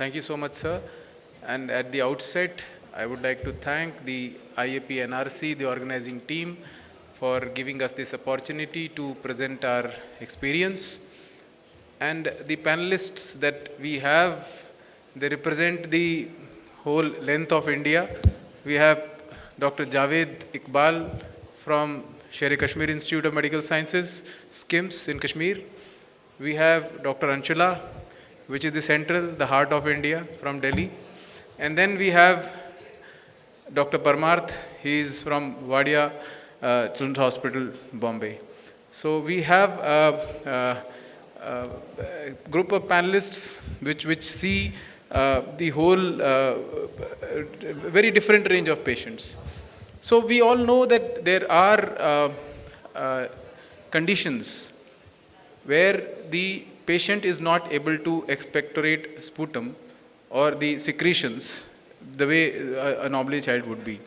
Thank you so much, sir. And at the outset, I would like to thank the IAP NRC, the organizing team, for giving us this opportunity to present our experience. And the panelists that we have, they represent the whole length of India. We have Dr. Javed Iqbal from Sher-e-Kashmir Institute of Medical Sciences, SKIMS in Kashmir. We have Dr. Anshula, which is the central, the heart of India, from Delhi. And then we have Dr. Parmarth, he is from Wadia Children's Hospital, Bombay. So we have a group of panelists which see the whole very different range of patients. So we all know that there are conditions where the patient is not able to expectorate sputum or the secretions the way a normally child would be.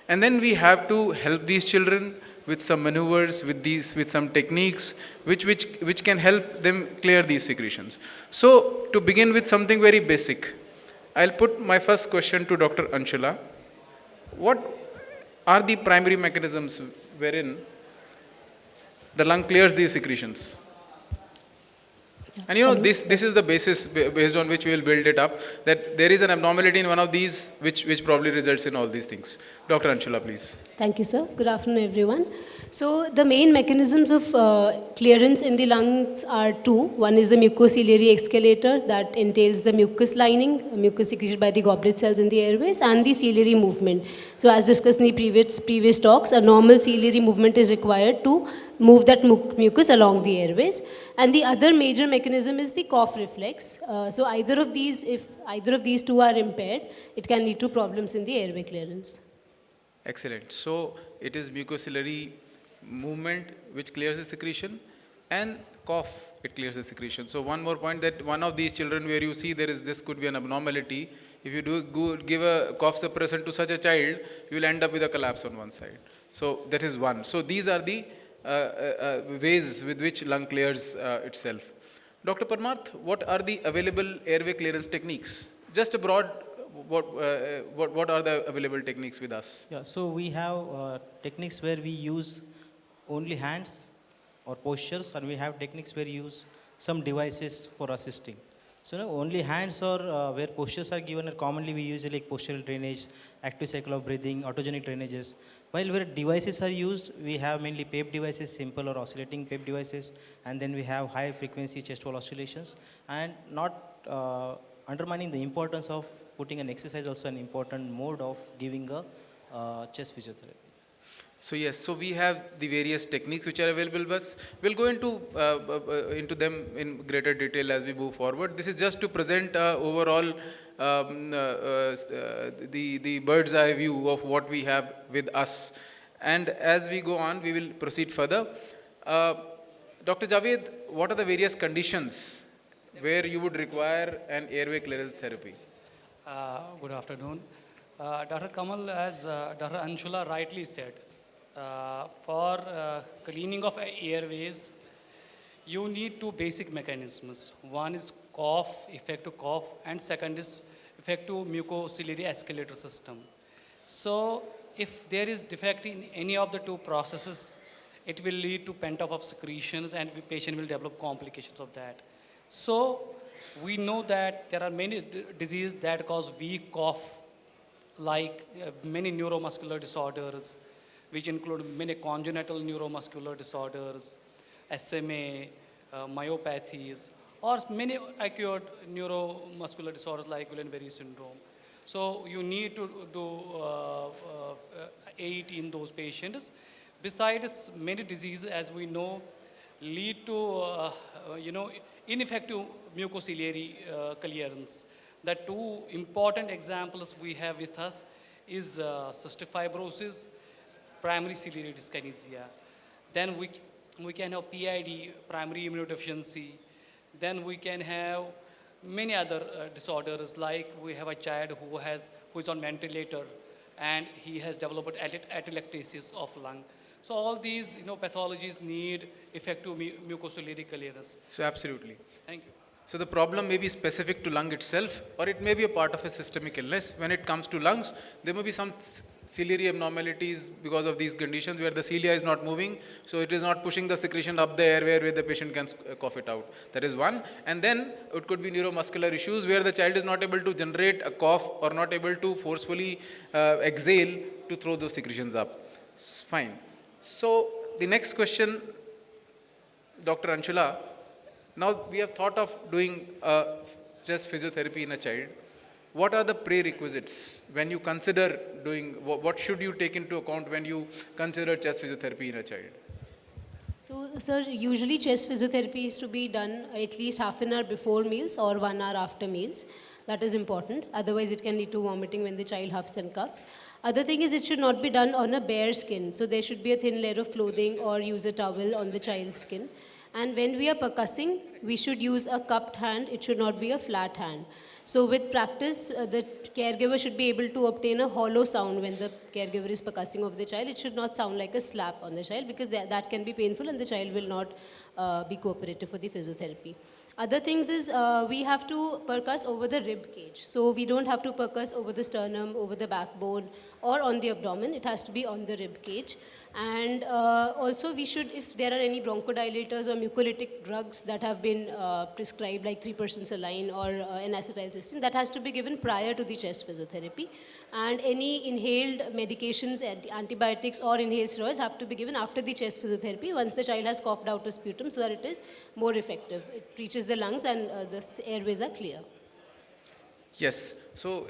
And then we have to help these children with some maneuvers, with some techniques, which can help them clear these secretions. So to begin with something very basic, I'll put my first question to Dr. Anshula. What are the primary mechanisms wherein the lung clears these secretions? And this is the basis based on which we will build it up, that there is an abnormality in one of these which probably results in all these things. Dr. Anshula, please. Thank you, sir. Good afternoon, everyone. So the main mechanisms of clearance in the lungs are two. One is the mucociliary escalator that entails the mucus lining, mucus secreted by the goblet cells in the airways, and the ciliary movement. So as discussed in the previous talks, a normal ciliary movement is required to move that mucus along the airways. And the other major mechanism is the cough reflex. So if either of these two are impaired, it can lead to problems in the airway clearance. Excellent. So it is mucociliary movement which clears the secretion, and cough, it clears the secretion. So one more point, that one of these children where you see this could be an abnormality, if you give a cough suppressant to such a child, you will end up with a collapse on one side. So that is one. So these are the ways with which lung clears itself. Dr. Parmarth, what are the available airway clearance techniques? Just a broad, what are the available techniques with us? Yeah, so we have techniques where we use only hands or postures, and we have techniques where we use some devices for assisting. So only hands or where postures are given, commonly we use like postural drainage, active cycle of breathing, autogenic drainages. While where devices are used, we have mainly PEP devices, simple or oscillating PEP devices, and then we have high frequency chest wall oscillations, and not undermining the importance of putting an exercise, also an important mode of giving a chest physiotherapy. So yes, so we have the various techniques which are available, but we'll go into them in greater detail as we move forward. This is just to present overall the bird's eye view of what we have with us. And as we go on, we will proceed further. Dr. Javed, what are the various conditions where you would require an airway clearance therapy? Good afternoon. Dr. Kamal, as Dr. Anshula rightly said, for cleaning of airways, you need two basic mechanisms. One is cough, effective cough, and second is effective mucociliary escalator system. So if there is defect in any of the two processes, it will lead to pent-up secretions and the patient will develop complications of that. So we know that there are many diseases that cause weak cough, like many neuromuscular disorders, which include many congenital neuromuscular disorders, SMA, myopathies, or many acute neuromuscular disorders like Guillain-Barré syndrome. So you need to do aid in those patients. Besides, many diseases, as we know, lead to ineffective mucociliary clearance. The two important examples we have with us is cystic fibrosis, primary ciliary dyskinesia. Then we can have PID, primary immunodeficiency. Then we can have many other disorders, like we have a child who is on ventilator and he has developed atelectasis of lung. So all these pathologies need effective mucociliary clearance. So absolutely. Thank you. So the problem may be specific to lung itself, or it may be a part of a systemic illness. When it comes to lungs, there may be some ciliary abnormalities because of these conditions where the cilia is not moving, so it is not pushing the secretion up the airway where the patient can cough it out. That is one. And then it could be neuromuscular issues where the child is not able to generate a cough or not able to forcefully exhale to throw those secretions up. Fine. So the next question, Dr. Anshula, now we have thought of doing chest physiotherapy in a child. What are the prerequisites when you consider doing, what should you take into account when you consider chest physiotherapy in a child? So, sir, usually chest physiotherapy is to be done at least half an hour before meals or 1 hour after meals. That is important. Otherwise, it can lead to vomiting when the child huffs and coughs. Other thing is it should not be done on a bare skin. So there should be a thin layer of clothing or use a towel on the child's skin. And when we are percussing, we should use a cupped hand. It should not be a flat hand. So with practice, the caregiver should be able to obtain a hollow sound when the caregiver is percussing over the child. It should not sound like a slap on the child because that can be painful and the child will not be cooperative for the physiotherapy. Other things is we have to percuss over the rib cage. So we don't have to percuss over the sternum, over the backbone or on the abdomen. It has to be on the rib cage. And also we should, if there are any bronchodilators or mucolytic drugs that have been prescribed like 3% saline or an acetylcysteine, that has to be given prior to the chest physiotherapy. And any inhaled medications, antibiotics or inhaled steroids have to be given after the chest physiotherapy once the child has coughed out a sputum so that it is more effective. It reaches the lungs and the airways are clear. Yes, so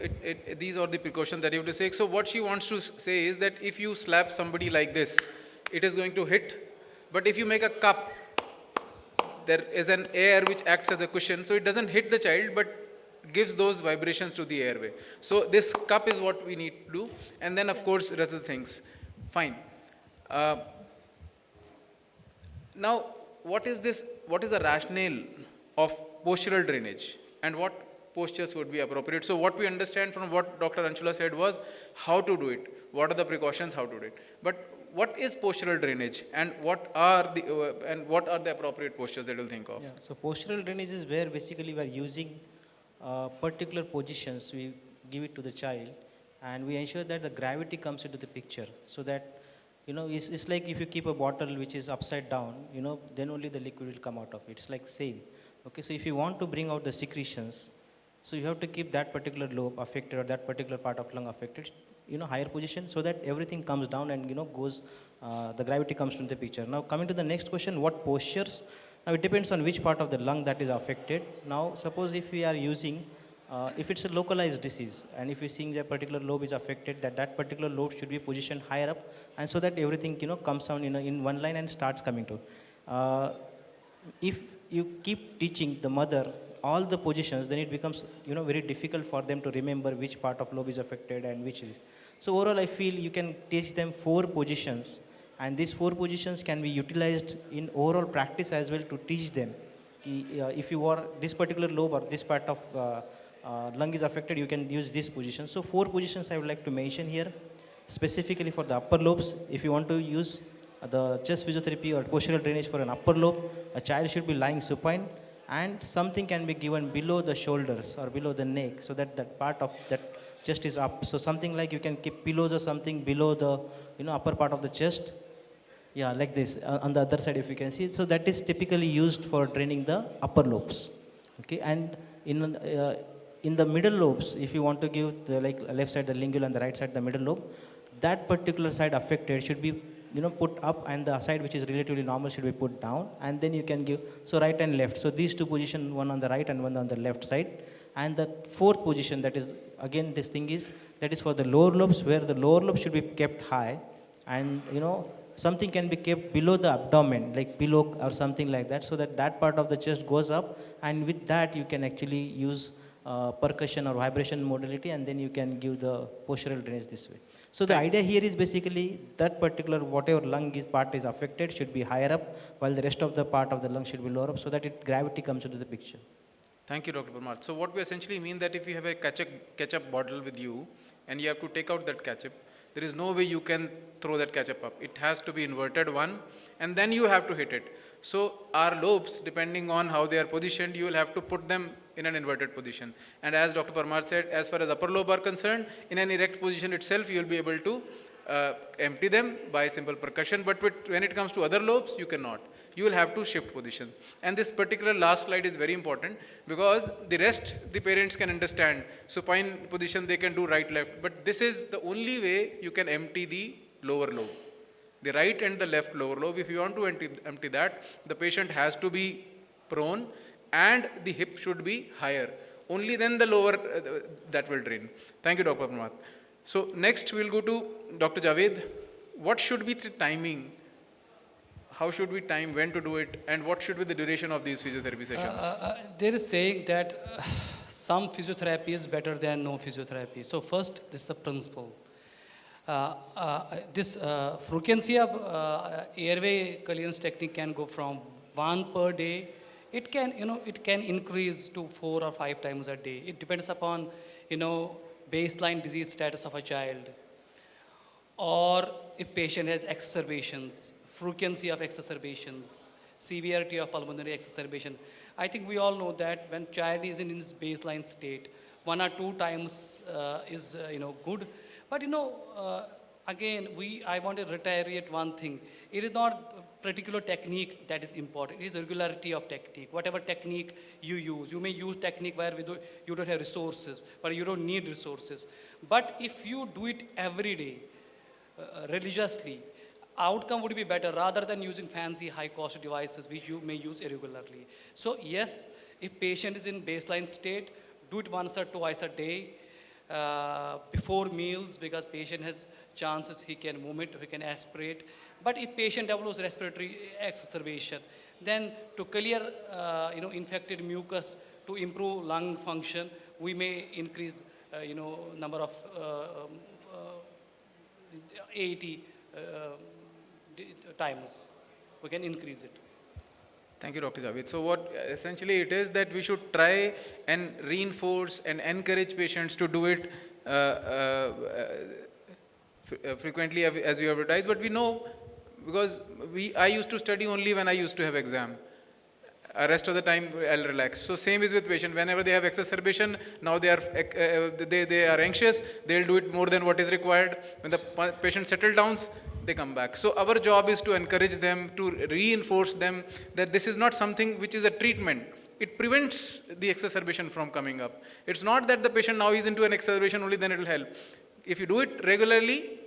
these are the precautions that you have to take. So what she wants to say is that if you slap somebody like this, it is going to hit. But if you make a cup, there is an air which acts as a cushion, so it doesn't hit the child, but gives those vibrations to the airway. So this cup is what we need to do. And then, of course, rest of the things. Fine. Now, what is the rationale of postural drainage and what postures would be appropriate? So what we understand from what Dr. Anshula said was how to do it. What are the precautions, how to do it. But what is postural drainage and what are the appropriate postures that you'll think of? Yeah, so postural drainage is where basically we are using particular positions. We give it to the child and we ensure that the gravity comes into the picture so that, it's like if you keep a bottle which is upside down, then only the liquid will come out of it. It's like same. Okay, so if you want to bring out the secretions, so you have to keep that particular lobe affected or that particular part of lung affected, higher position so that everything comes down and, goes, the gravity comes into the picture. Now coming to the next question, what postures? Now it depends on which part of the lung that is affected. Now suppose if we are using, if it's a localized disease and if we're seeing that particular lobe is affected, that particular lobe should be positioned higher up and so that everything, comes down in one line and starts coming to. If you keep teaching the mother all the positions, then it becomes very difficult for them to remember which part of lobe is affected and which is. So overall I feel you can teach them 4 positions and these 4 positions can be utilized in overall practice as well to teach them. If you are this particular lobe or this part of lung is affected, you can use this position. So 4 positions I would like to mention here specifically for the upper lobes. If you want to use the chest physiotherapy or postural drainage for an upper lobe, a child should be lying supine and something can be given below the shoulders or below the neck so that that part of that chest is up. So something like you can keep pillows or something below the upper part of the chest. Yeah, like this on the other side if you can see. So that is typically used for draining the upper lobes. Okay, and in the middle lobes, if you want to give the left side the lingual and the right side the middle lobe, that particular side affected should be put up and the side which is relatively normal should be put down and then you can give, so right and left. So these 2 positions, one on the right and one on the left side. And the 4th position, that is again this thing is, that is for the lower lobes where the lower lobe should be kept high and something can be kept below the abdomen like pillow or something like that so that that part of the chest goes up and with that you can actually use percussion or vibration modality and then you can give the postural drainage this way. So the idea here is basically that particular whatever lung part is affected should be higher up while the rest of the part of the lung should be lower up so that gravity comes into the picture. Thank you, Dr. Parmar. So what we essentially mean that if you have a ketchup bottle with you and you have to take out that ketchup, there is no way you can throw that ketchup up. It has to be inverted one and then you have to hit it. So our lobes, depending on how they are positioned, you will have to put them in an inverted position. And as Dr. Parmar said, as far as upper lobe are concerned, in an erect position itself, you will be able to empty them by simple percussion. But when it comes to other lobes, you cannot. You will have to shift position. And this particular last slide is very important because the rest the parents can understand. Supine position they can do right, left. But this is the only way you can empty the lower lobe. The right and the left lower lobe, if you want to empty that, the patient has to be prone and the hip should be higher. Only then the lower, that will drain. Thank you, Dr. Pramath. So next we'll go to Dr. Javed. What should be the timing? How should we time when to do it, and what should be the duration of these physiotherapy sessions? There is saying that some physiotherapy is better than no physiotherapy. So first, this is the principle. This frequency of airway clearance technique can go from 1 per day. It can, it can increase to 4 or 5 times a day. It depends upon, baseline disease status of a child, or if patient has exacerbations, frequency of exacerbations, severity of pulmonary exacerbation. I think we all know that when child is in his baseline state, 1 or 2 times is good. But again, I want to reiterate one thing. It is not particular technique that is important. It is regularity of technique. Whatever technique you use, you may use technique where you don't have resources, but you don't need resources. But if you do it every day, religiously, outcome would be better rather than using fancy high-cost devices which you may use irregularly. So yes, if patient is in baseline state, do it once or twice a day before meals, because patient has chances he can vomit, he can aspirate. But if patient develops respiratory exacerbation, then to clear infected mucus, to improve lung function, we may increase number of AET times. We can increase it. Thank you, Dr. Javed. So what essentially it is that we should try and reinforce and encourage patients to do it frequently as we advertise. But we know, because I used to study only when I used to have exam. Rest of the time I'll relax. So same is with patient. Whenever they have exacerbation, now they are anxious. They'll do it more than what is required. When the patient settles down, they come back. So our job is to encourage them, to reinforce them that this is not something which is a treatment. It prevents the exacerbation from coming up. It's not that the patient now is into an exacerbation only, then it will help. If you do it regularly,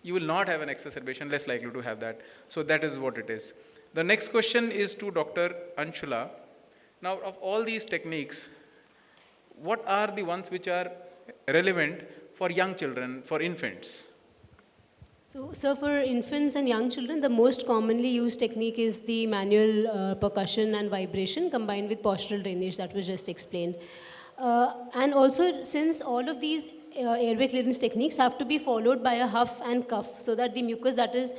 you will not have an exacerbation, less likely to have that. So that is what it is. The next question is to Dr. Anshula. Now, of all these techniques, what are the ones which are relevant for young children, for infants? So, sir, for infants and young children, the most commonly used technique is the manual percussion and vibration combined with postural drainage that was just explained. And also, since all of these airway clearance techniques have to be followed by a huff and cough, so that the mucus that is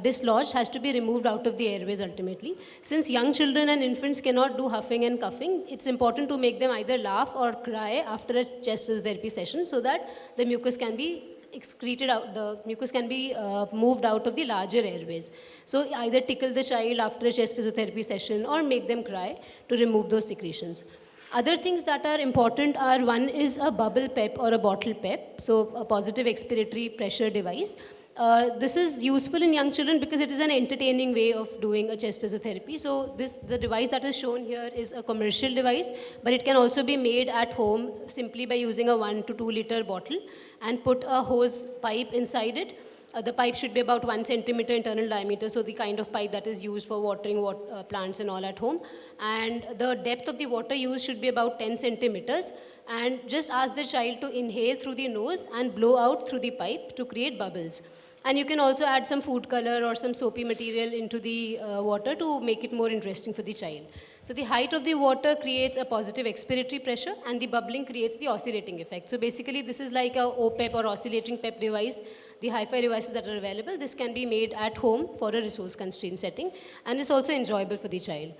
dislodged has to be removed out of the airways ultimately. Since young children and infants cannot do huffing and coughing, it's important to make them either laugh or cry after a chest physiotherapy session, so that the mucus can be excreted out, the mucus can be moved out of the larger airways. So either tickle the child after a chest physiotherapy session or make them cry to remove those secretions. Other things that are important are, one is a bubble PEP or a bottle PEP, so a positive expiratory pressure device. This is useful in young children because it is an entertaining way of doing a chest physiotherapy. So the device that is shown here is a commercial device, but it can also be made at home simply by using a 1 to 2 liter bottle and put a hose pipe inside it. The pipe should be about 1 centimeter internal diameter, so the kind of pipe that is used for watering plants and all at home. And the depth of the water used should be about 10 centimeters. And just ask the child to inhale through the nose and blow out through the pipe to create bubbles. And you can also add some food color or some soapy material into the water to make it more interesting for the child. So the height of the water creates a positive expiratory pressure, and the bubbling creates the oscillating effect. So basically this is like a OPEP or oscillating PEP device. The hi-fi devices that are available, this can be made at home for a resource constrained setting, and it's also enjoyable for the child.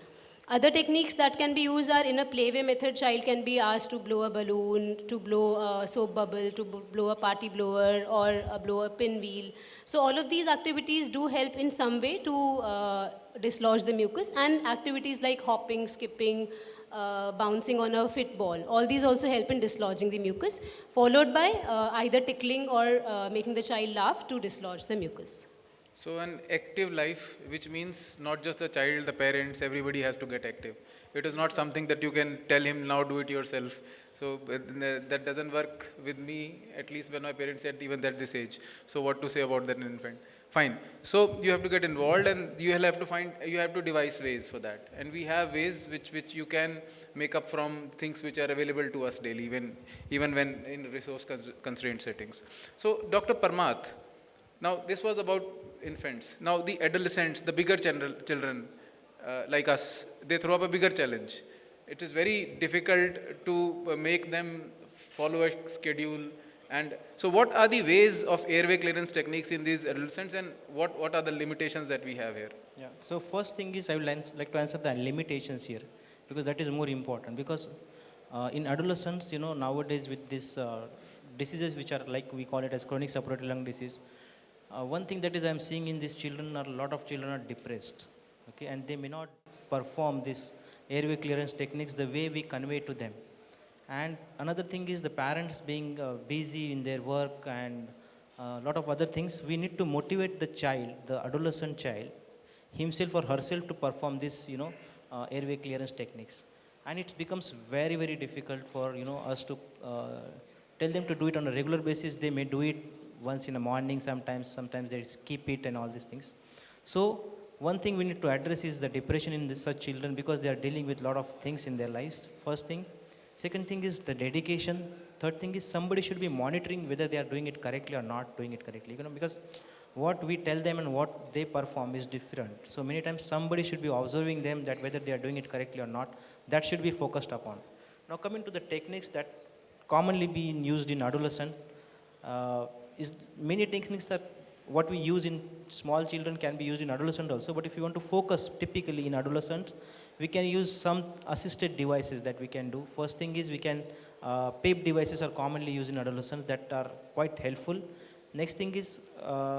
Other techniques that can be used are, in a playway method, child can be asked to blow a balloon, to blow a soap bubble, to blow a party blower, or blow a pinwheel. So all of these activities do help in some way to dislodge the mucus, and activities like hopping, skipping, bouncing on a fit ball. All these also help in dislodging the mucus, followed by either tickling or making the child laugh to dislodge the mucus. So an active life, which means not just the child, the parents, everybody has to get active. It is not something that you can tell him now do it yourself. So that doesn't work with me, at least when my parents said even at this age. So what to say about that infant? Fine. So you have to get involved, and you have to devise ways for that. And we have ways which you can make up from things which are available to us daily, even when in resource constrained settings. So Dr. Parmath, now this was about infants. Now the adolescents, the bigger children like us, they throw up a bigger challenge. It is very difficult to make them follow a schedule. And so what are the ways of airway clearance techniques in these adolescents, and what are the limitations that we have here? Yeah. So first thing is I would like to answer the limitations here, because that is more important. Because in adolescents, nowadays with these diseases which are like we call it as chronic suppurative lung disease, one thing that is I'm seeing in these children are a lot of children are depressed, okay, and they may not perform this airway clearance techniques the way we convey to them. And another thing is the parents being busy in their work and a lot of other things. We need to motivate the child, the adolescent child, himself or herself to perform this, airway clearance techniques. And it becomes very, very difficult for, us to tell them to do it on a regular basis. They may do it once in the morning, sometimes they skip it and all these things. So one thing we need to address is the depression in such children, because they are dealing with a lot of things in their lives, first thing. Second thing is the dedication. Third thing is somebody should be monitoring whether they are doing it correctly or not doing it correctly. Because what we tell them and what they perform is different. So many times somebody should be observing them that whether they are doing it correctly or not. That should be focused upon. Now coming to the techniques that commonly being used in adolescent, is many techniques that what we use in small children can be used in adolescent also. But if you want to focus typically in adolescents, we can use some assisted devices that we can do. First thing is we can, PAPE devices are commonly used in adolescents that are quite helpful. Next thing is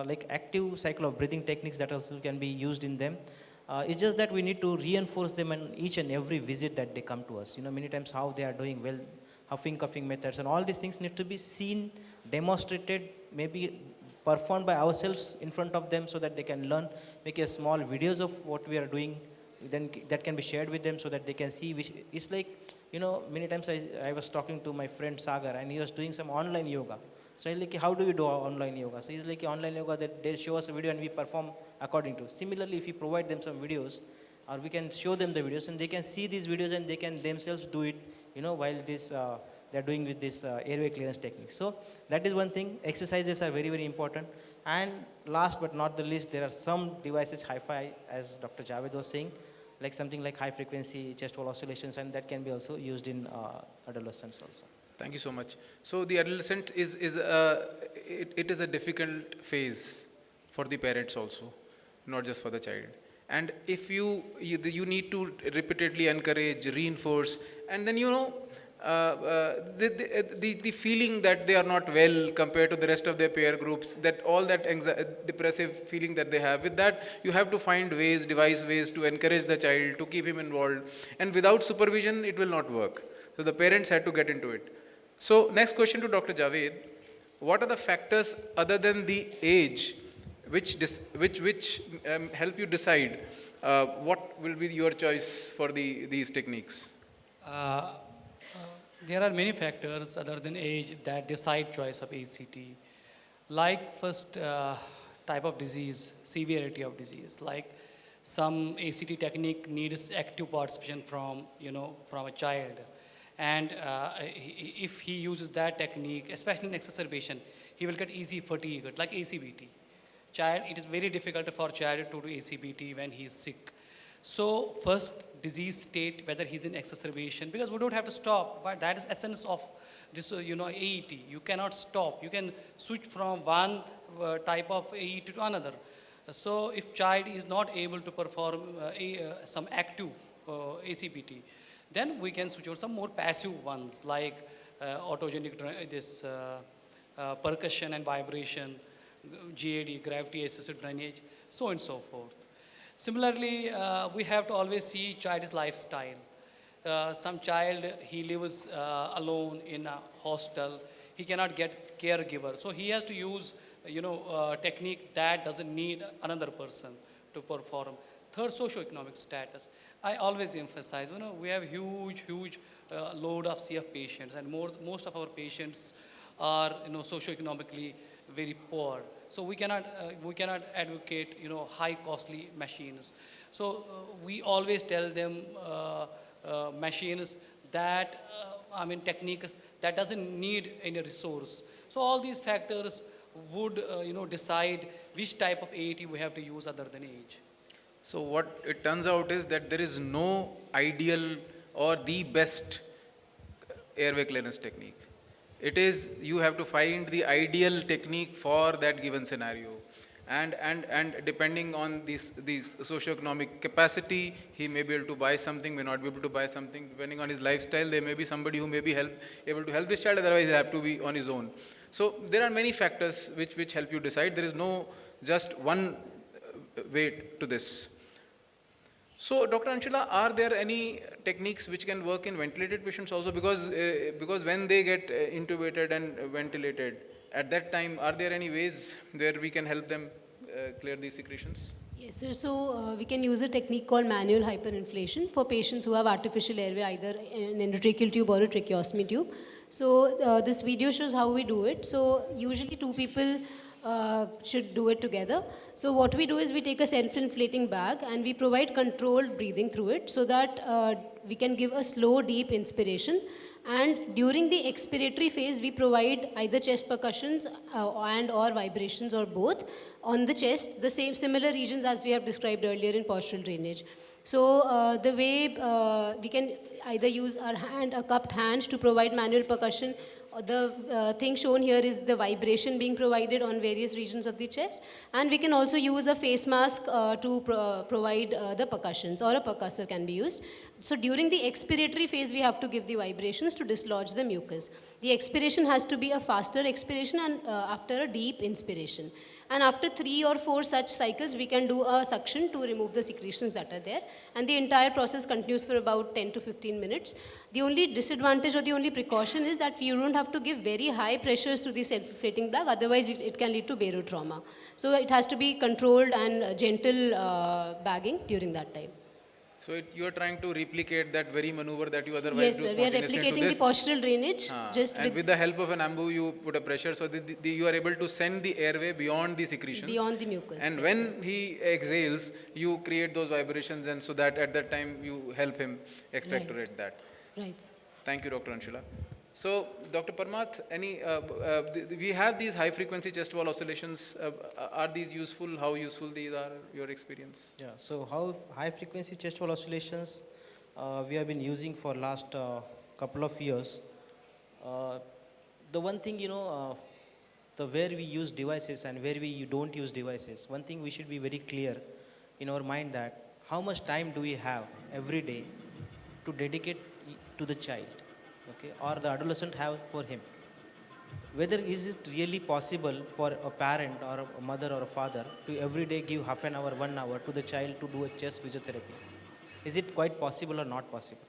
like active cycle of breathing techniques that also can be used in them. It's just that we need to reinforce them in each and every visit that they come to us. Many times how they are doing well, huffing, coughing methods, and all these things need to be seen, demonstrated, maybe performed by ourselves in front of them so that they can learn, make a small videos of what we are doing, then that can be shared with them so that they can see, which it's like, many times I was talking to my friend Sagar and he was doing some online yoga. So he's like, how do we do online yoga? So he's like, online yoga, that they show us a video and we perform according to. Similarly, if we provide them some videos, or we can show them the videos and they can see these videos and they can themselves do it, while this they're doing with this airway clearance technique. So that is one thing. Exercises are very, very important. And last but not the least, there are some devices, hi-fi, as Dr. Javed was saying, like something like high frequency chest wall oscillations, and that can be also used in adolescents also. Thank you so much. So the adolescent is a difficult phase for the parents also, not just for the child. And if you need to repeatedly encourage, reinforce, and then the feeling that they are not well compared to the rest of their peer groups, that all that depressive feeling that they have, with that you have to find ways, devise ways to encourage the child, to keep him involved. And without supervision, it will not work. So the parents had to get into it. So next question to Dr. Javed: what are the factors other than the age which help you decide what will be your choice for these techniques? There are many factors other than age that decide choice of ACT. Like first type of disease, severity of disease. Like some ACT technique needs active participation from a child. And if he uses that technique, especially in exacerbation, he will get easy fatigue, like ACBT. It is very difficult for child to do ACBT when he is sick. So first disease state, whether he's in exacerbation, because we don't have to stop, but that is essence of this, AET. You cannot stop. You can switch from one type of AET to another. So if child is not able to perform some active ACBT, then we can switch over some more passive ones like autogenic, percussion and vibration, GAD, gravity assisted drainage, so and so forth. Similarly, we have to always see child's lifestyle. Some child, he lives alone in a hostel. He cannot get caregiver. So he has to use, technique that doesn't need another person to perform. Third, socioeconomic status. I always emphasize, we have huge load of CF patients, and most of our patients are, socioeconomically very poor. So we cannot advocate, high costly machines. So we always tell them machines that, techniques that doesn't need any resource. So all these factors would, decide which type of AET we have to use other than age. So what it turns out is that there is no ideal or the best airway clearance technique. It is, you have to find the ideal technique for that given scenario. And depending on these socioeconomic capacity, he may be able to buy something, may not be able to buy something. Depending on his lifestyle, there may be somebody who may be able to help this child, otherwise he have to be on his own. So there are many factors which help you decide. There is no just one way to this. So, Dr. Anshula, are there any techniques which can work in ventilated patients also? Because when they get intubated and ventilated, at that time, are there any ways where we can help them clear these secretions? Yes, sir. So we can use a technique called manual hyperinflation for patients who have artificial airway, either an endotracheal tube or a tracheostomy tube. So this video shows how we do it. So usually two people should do it together. So what we do is we take a self-inflating bag and we provide controlled breathing through it so that we can give a slow, deep inspiration. And during the expiratory phase, we provide either chest percussions and or vibrations or both on the chest, the similar regions as we have described earlier in postural drainage. So the way we can either use our hand, a cupped hand to provide manual percussion. The thing shown here is the vibration being provided on various regions of the chest, and we can also use a face mask to provide the percussions, or a percussor can be used. So during the expiratory phase, we have to give the vibrations to dislodge the mucus. The expiration has to be a faster expiration and after a deep inspiration. And after 3 or 4 such cycles, we can do a suction to remove the secretions that are there. And the entire process continues for about 10 to 15 minutes. The only disadvantage or the only precaution is that you don't have to give very high pressures to the self-inflating bag, otherwise it can lead to barotrauma. So it has to be controlled and gentle bagging during that time. So you are trying to replicate that very maneuver that you otherwise Yes, do sir. We are spontaneously replicating the postural drainage. And with the help of an ambu, you put a pressure, so you are able to send the airway beyond the secretions. Beyond the mucus. And yes, when sir. he exhales, you create those vibrations, and so that at that time you help him expectorate that. Right. Sir. Thank you, Dr. Anshula. So, Dr. Parmath, we have these high frequency chest wall oscillations. Are these useful? How useful these are, your experience? Yeah, so how high frequency chest wall oscillations we have been using for last couple of years. The one thing, the where we use devices and where we don't use devices, one thing we should be very clear in our mind that how much time do we have every day to dedicate to the child, okay, or the adolescent have for him. Whether is it really possible for a parent or a mother or a father to every day give half an hour, 1 hour to the child to do a chest physiotherapy? Is it quite possible or not possible?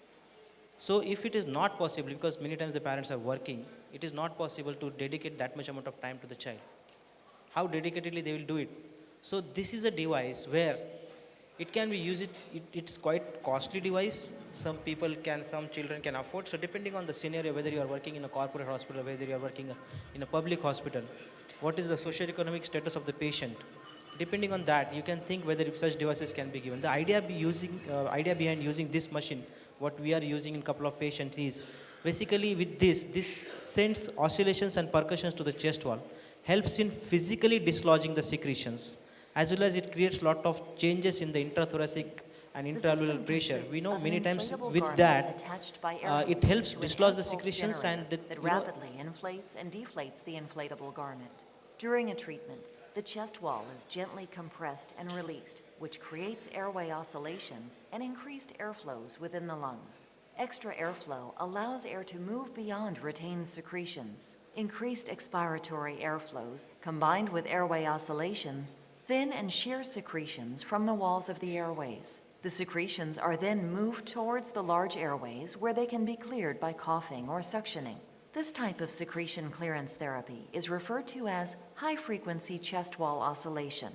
So if it is not possible, because many times the parents are working, it is not possible to dedicate that much amount of time to the child. How dedicatedly they will do it? So this is a device where it can be used, it's quite costly device. Some children can afford. So depending on the scenario, whether you are working in a corporate hospital, whether you are working in a public hospital, what is the socio-economic status of the patient? Depending on that, you can think whether if such devices can be given. The idea behind using this machine, what we are using in a couple of patients is, basically with this sends oscillations and percussions to the chest wall, helps in physically dislodging the secretions, as well as it creates a lot of changes in the intrathoracic and intraalveolar pressure. We know many times with that, it helps dislodge the secretions and that rapidly inflates and deflates the inflatable garment. During a treatment, the chest wall is gently compressed and released, which creates airway oscillations and increased airflows within the lungs. Extra airflow allows air to move beyond retained secretions. Increased expiratory airflows, combined with airway oscillations, thin and shear secretions from the walls of the airways. The secretions are then moved towards the large airways where they can be cleared by coughing or suctioning. This type of secretion clearance therapy is referred to as high-frequency chest wall oscillation.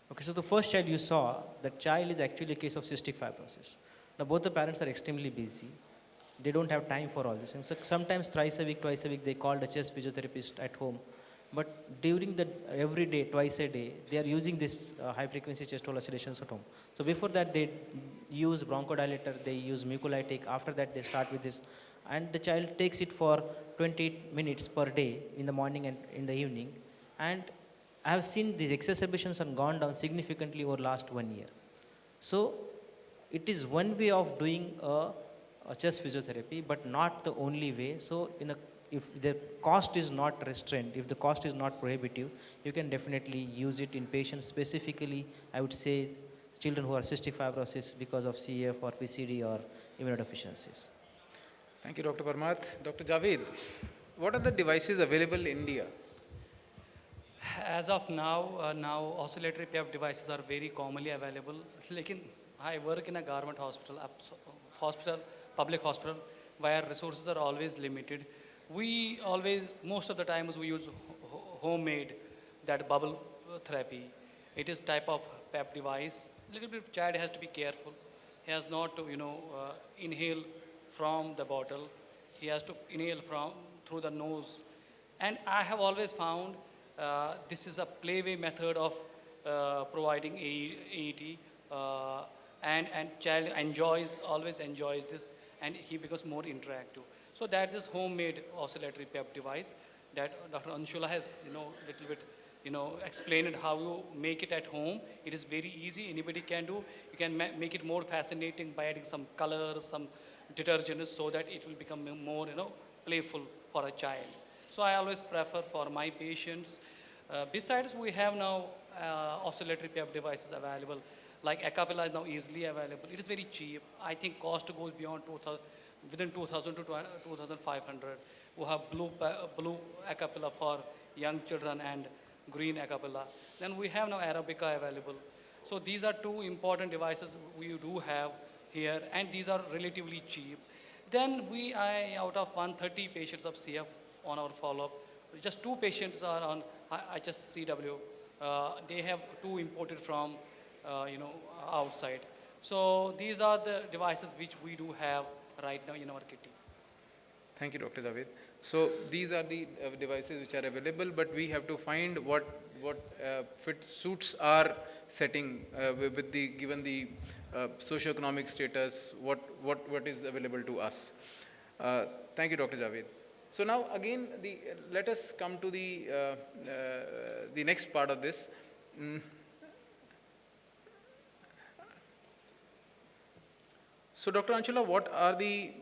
Okay, so the first child you saw, that child is actually a case of cystic fibrosis. Now both the parents are extremely busy. They don't have time for all this. And so sometimes thrice a week, twice a week, they call the chest physiotherapist at home. But during the every day, twice a day, they are using this high frequency chest wall oscillations at home. So before that, they use bronchodilator, they use mucolytic. After that, they start with this. And the child takes it for 20 minutes per day in the morning and in the evening. And I have seen these exacerbations have gone down significantly over last 1 year. So it is one way of doing a chest physiotherapy, but not the only way. So if the cost is not restrained, if the cost is not prohibitive, you can definitely use it in patients, specifically, I would say, children who are cystic fibrosis because of CF or PCD or immunodeficiencies. Thank you, Dr. Parmath. Dr. Javed, what are the devices available in India? As of now, oscillatory PEP devices are very commonly available. Lekin I work in a government hospital, public hospital, where resources are always limited. We always, most of the times, we use homemade, that bubble therapy. It is type of PEP device. Little bit child has to be careful. He has not to, inhale from the bottle. He has to inhale through the nose. And I have always found this is a playway method of providing AET, and child always enjoys this, and he becomes more interactive. So that is homemade oscillatory PEP device that Dr. Anshula has, little bit, explained how you make it at home. It is very easy. Anybody can do. You can make it more fascinating by adding some colors, some detergents, so that it will become more, playful for a child. So I always prefer for my patients. Besides, we have now oscillatory PEP devices available. Like Acapella is now easily available. It is very cheap. I think cost goes beyond 2,000, within 2,000 to 2,500. We have blue Acapella for young children and green Acapella. Then we have now Arabica available. So these are two important devices we do have here, and these are relatively cheap. Then out of 130 patients of CF on our follow-up, just 2 patients are on HSCW. They have 2 imported from, outside. So these are the devices which we do have right now in our kitty. Thank you, Dr. Javed. So these are the devices which are available, but we have to find what suits our setting given the socioeconomic status, what is available to us. Thank you, Dr. Javed. So now again, let us come to the next part of this. So Dr. Anshula, what are the,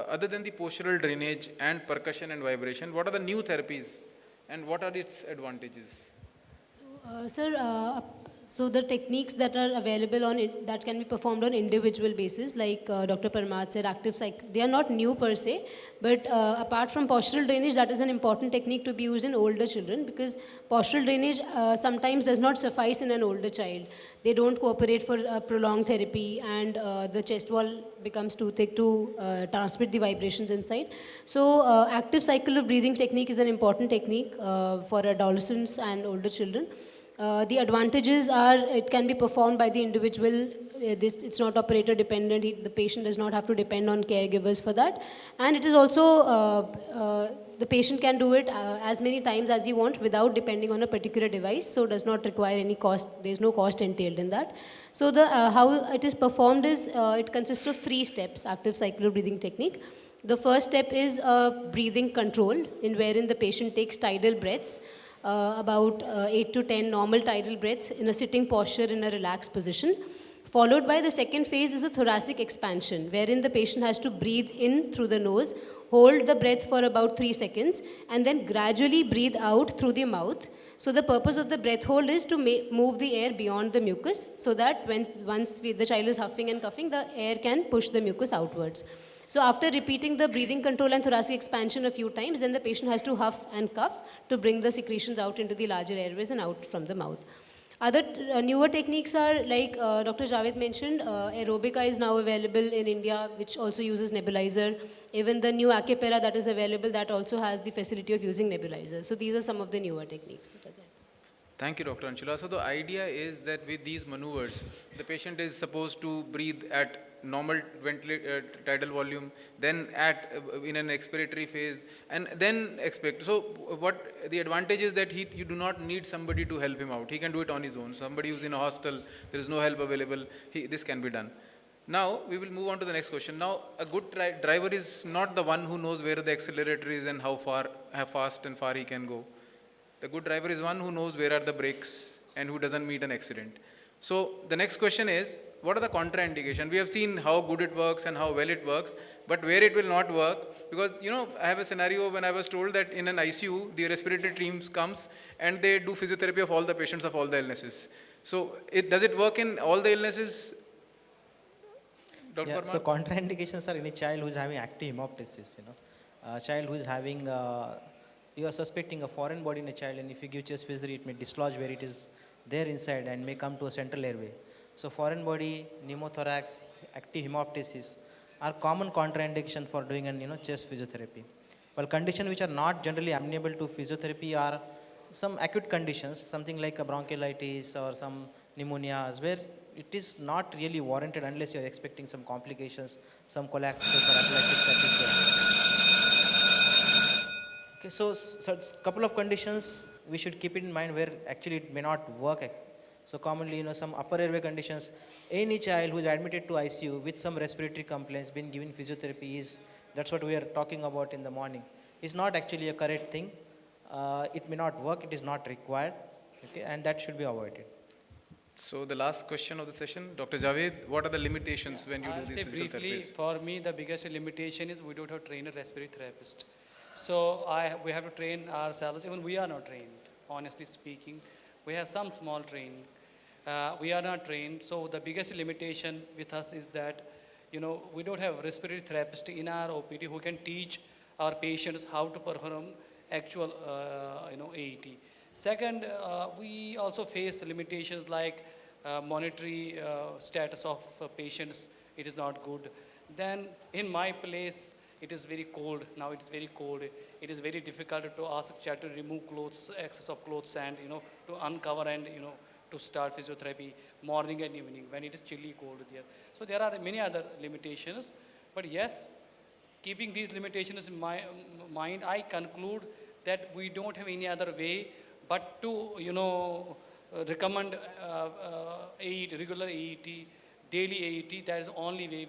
other than the postural drainage and percussion and vibration, what are the new therapies and what are its advantages? So, sir, so the techniques that are available that can be performed on individual basis, like Dr. Parmath said, active cycle, they are not new per se, but apart from postural drainage, that is an important technique to be used in older children, because postural drainage sometimes does not suffice in an older child. They don't cooperate for prolonged therapy, and the chest wall becomes too thick to transmit the vibrations inside. So active cycle of breathing technique is an important technique for adolescents and older children. The advantages are it can be performed by the individual. It's not operator dependent. The patient does not have to depend on caregivers for that. And it is also, the patient can do it as many times as he wants without depending on a particular device. So does not require any cost. There's no cost entailed in that. So how it is performed is, it consists of 3 steps, active cycle of breathing technique. The first step is breathing control, wherein the patient takes tidal breaths. About 8 to 10 normal tidal breaths in a sitting posture in a relaxed position. Followed by the second phase is a thoracic expansion, wherein the patient has to breathe in through the nose, hold the breath for about 3 seconds, and then gradually breathe out through the mouth. So the purpose of the breath hold is to move the air beyond the mucus, so that once the child is huffing and coughing, the air can push the mucus outwards. So after repeating the breathing control and thoracic expansion a few times, then the patient has to huff and cough to bring the secretions out into the larger airways and out from the mouth. Other newer techniques are like Dr. Javed mentioned, aerobica is now available in India, which also uses nebulizer. Even the new acapella that is available, that also has the facility of using nebulizer. So these are some of the newer techniques that are there. Thank you, Dr. Anshula. So the idea is that with these maneuvers, the patient is supposed to breathe at normal tidal volume, then in an expiratory phase, and then expect. So what the advantage is that you do not need somebody to help him out. He can do it on his own. Somebody who's in a hostel, there is no help available. This can be done. Now we will move on to the next question. Now a good driver is not the one who knows where the accelerator is and how fast and far he can go. The good driver is one who knows where are the brakes and who doesn't meet an accident. So the next question is, what are the contraindications? We have seen how good it works and how well it works, but where it will not work, because I have a scenario when I was told that in an ICU, the respiratory team comes and they do physiotherapy of all the patients of all the illnesses. So does it work in all the illnesses? Dr. Yeah, Parmar? so contraindications are any child who is having active hemoptysis, a child who is having, you are suspecting a foreign body in a child, and if you give chest physio, it may dislodge where it is there inside and may come to a central airway. So foreign body, pneumothorax, active hemoptysis are common contraindication for doing an chest physiotherapy. While conditions which are not generally amenable to physiotherapy are some acute conditions, something like a bronchiolitis or some pneumonias, where it is not really warranted unless you are expecting some complications, some collapses or apoplectic that is there. Okay, so couple of conditions we should keep it in mind where actually it may not work. So commonly, some upper airway conditions, any child who is admitted to ICU with some respiratory complaints, been given physiotherapy that's what we are talking about in the morning, is not actually a correct thing. It may not work, it is not required, okay, and that should be avoided. So the last question of the session, Dr. Javed, what are the limitations when you do I'll these say physical briefly, therapies? for me, the biggest limitation is we don't have trained a respiratory therapist. So we have to train ourselves. Even we are not trained, honestly speaking. We have some small training. We are not trained. So the biggest limitation with us is that, we don't have respiratory therapist in our OPD who can teach our patients how to perform actual, AET. Second, we also face limitations like monetary status of patients. It is not good. Then in my place, it is very cold. Now it is very cold. It is very difficult to ask a child to remove clothes, excess of clothes, and to uncover and to start physiotherapy morning and evening when it is chilly cold there. So there are many other limitations. But yes, keeping these limitations in my mind, I conclude that we don't have any other way but to recommend regular AET, daily AET. That is the only way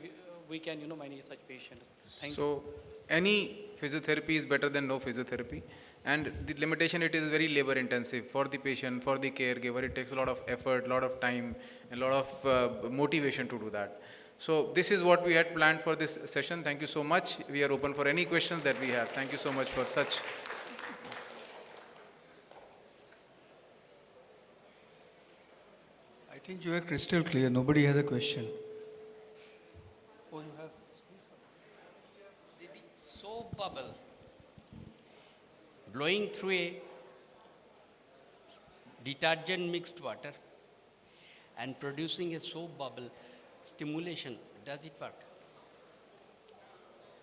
we can manage such patients. Thank you. So any physiotherapy is better than no physiotherapy, and the limitation, it is very labor intensive for the patient, for the caregiver. It takes a lot of effort, a lot of time, a lot of motivation to do that. So this is what we had planned for this session. Thank you so much. We are open for any questions that we have. Thank you so much for such. I think you are crystal clear. Nobody has a question. Oh, you have? The soap bubble blowing through a detergent mixed water and producing a soap bubble stimulation, does it work?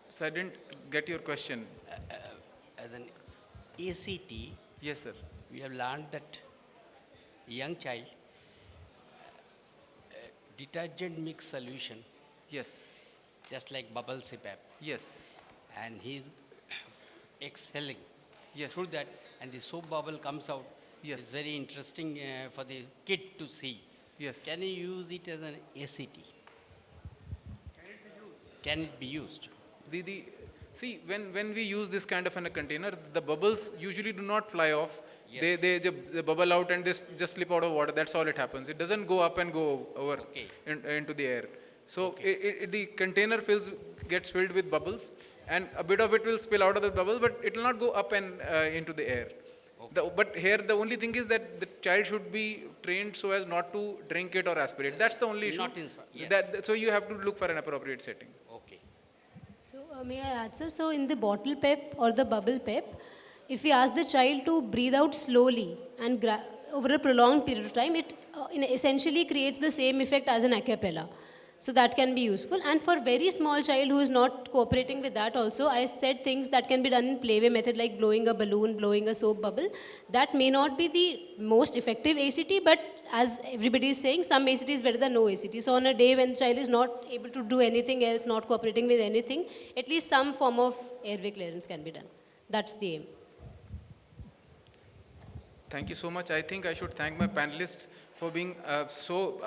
So I didn't get your question. As an ACT, Yes, sir. we have learned that a young child, detergent mixed solution, Yes. just like bubble CPAP, Yes. and he's exhaling Yes. through that, and the soap bubble comes out. Yes. It's very interesting for the kid to see. Yes. Can you use it as an ACT? Can it be used? See, when we use this kind of a container, the bubbles usually do not fly off. Yes. They bubble out and they just slip out of water. That's all it happens. It doesn't go up and go over Okay. into the air. So the container gets filled with bubbles, and a bit of it will spill out of the bubbles, but it will not go up and into the air. But here the only thing is that the child should be trained so as not to drink it or aspirate. That's the only issue. Not in, yes. So you have to look for an appropriate setting. Okay. So may I add, sir? So in the bottle PEP or the bubble PEP, if we ask the child to breathe out slowly and over a prolonged period of time, it essentially creates the same effect as an a cappella. So that can be useful. And for very small child who is not cooperating with that also, I said things that can be done in playway method like blowing a balloon, blowing a soap bubble. That may not be the most effective ACT, but as everybody is saying, some ACT is better than no ACT. So on a day when the child is not able to do anything else, not cooperating with anything, at least some form of airway clearance can be done. That's the aim. Thank you so much. I think I should thank my panelists for being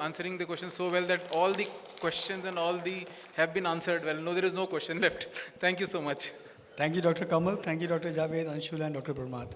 answering the questions so well that all the questions and all the have been answered well. No, there is no question left. Thank you so much. Thank you, Dr. Kamal. Thank you, Dr. Javed, Anshul, and Dr. Parmat.